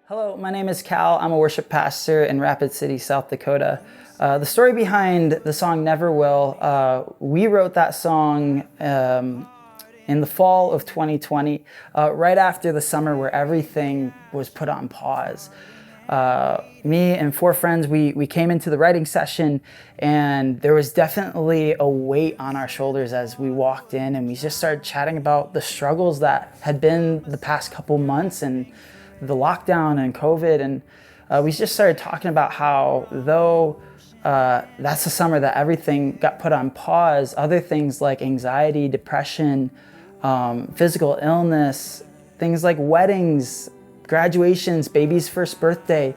Hello, my name is Cal. I'm a worship pastor in Rapid City, South Dakota. The story behind the song Never Will, we wrote that song in the fall of 2020, right after the summer where everything was put on pause. Me and four friends, we came into the writing session, and there was definitely a weight on our shoulders as we walked in, and we just started chatting about the struggles that had been the past couple months and the lockdown and COVID. And we just started talking about how though that's the summer that everything got put on pause, other things like anxiety, depression, physical illness, things like weddings, graduations, baby's first birthday,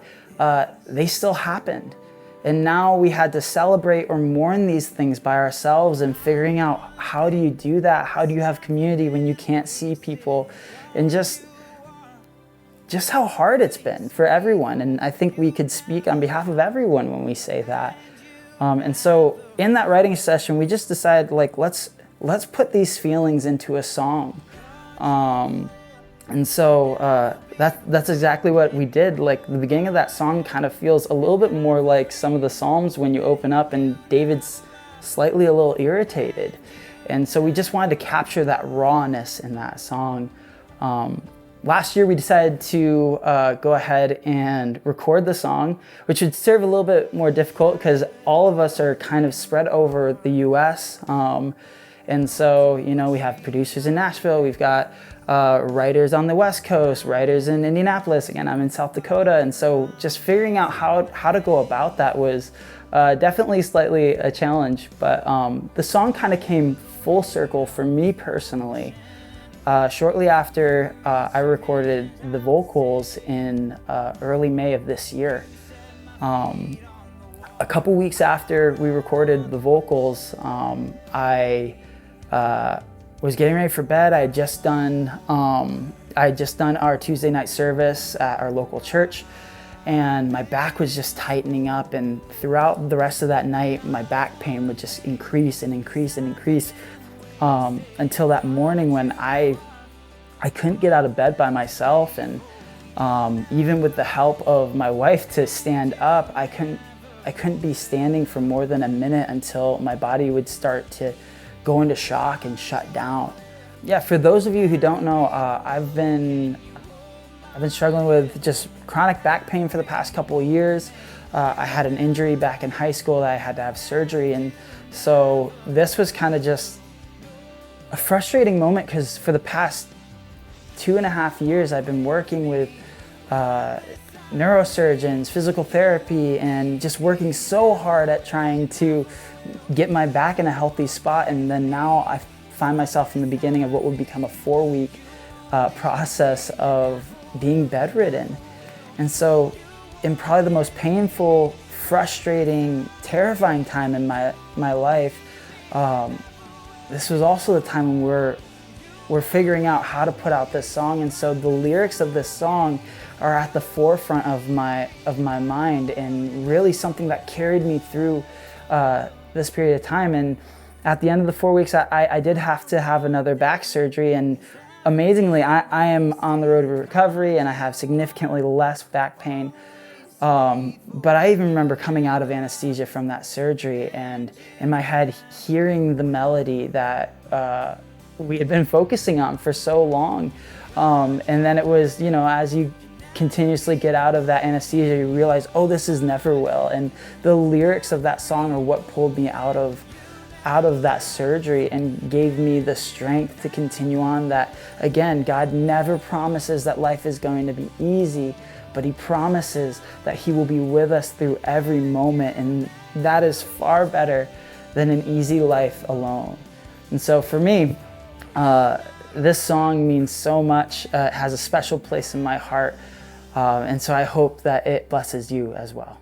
they still happened. And now we had to celebrate or mourn these things by ourselves, and figuring out, how do you do that? How do you have community when you can't see people? And just how hard it's been for everyone. And I think we could speak on behalf of everyone when we say that. And so in that writing session, we just decided, like, let's put these feelings into a song. And so that's exactly what we did. Like, the beginning of that song kind of feels a little bit more like some of the Psalms when you open up and David's slightly a little irritated. And so we just wanted to capture that rawness in that song. Last year we decided to go ahead and record the song, which would serve a little bit more difficult because all of us are kind of spread over the US. And so, we have producers in Nashville, we've got writers on the West Coast, writers in Indianapolis. Again, I'm in South Dakota. And so just figuring out how to go about that was definitely slightly a challenge. But the song kind of came full circle for me personally. Shortly after I recorded the vocals in early May of this year. A couple weeks after we recorded the vocals, I was getting ready for bed. I had just done our Tuesday night service at our local church, and my back was just tightening up, and throughout the rest of that night my back pain would just increase and increase and increase, until that morning when I couldn't get out of bed by myself. And even with the help of my wife to stand up, I couldn't be standing for more than a minute until my body would start to go into shock and shut down. Yeah, for those of you who don't know, I've been struggling with just chronic back pain for the past couple of years. I had an injury back in high school that I had to have surgery, and so this was kind of just a frustrating moment because for the past 2.5 years I've been working with neurosurgeons, physical therapy, and just working so hard at trying to get my back in a healthy spot. And then now I find myself in the beginning of what would become a 4-week process of being bedridden. And so in probably the most painful, frustrating, terrifying time in my life, this was also the time when we're figuring out how to put out this song. And so the lyrics of this song are at the forefront of my mind, and really something that carried me through this period of time. And at the end of the 4 weeks, I did have to have another back surgery, and amazingly, I am on the road to recovery, and I have significantly less back pain. But I even remember coming out of anesthesia from that surgery, and in my head hearing the melody that we had been focusing on for so long. And then it was, as you continuously get out of that anesthesia, you realize, oh, this is Never Will. And the lyrics of that song are what pulled me out of that surgery and gave me the strength to continue on. That, again, God never promises that life is going to be easy, but He promises that He will be with us through every moment. And that is far better than an easy life alone. And so for me, this song means so much. It has a special place in my heart. And so I hope that it blesses you as well.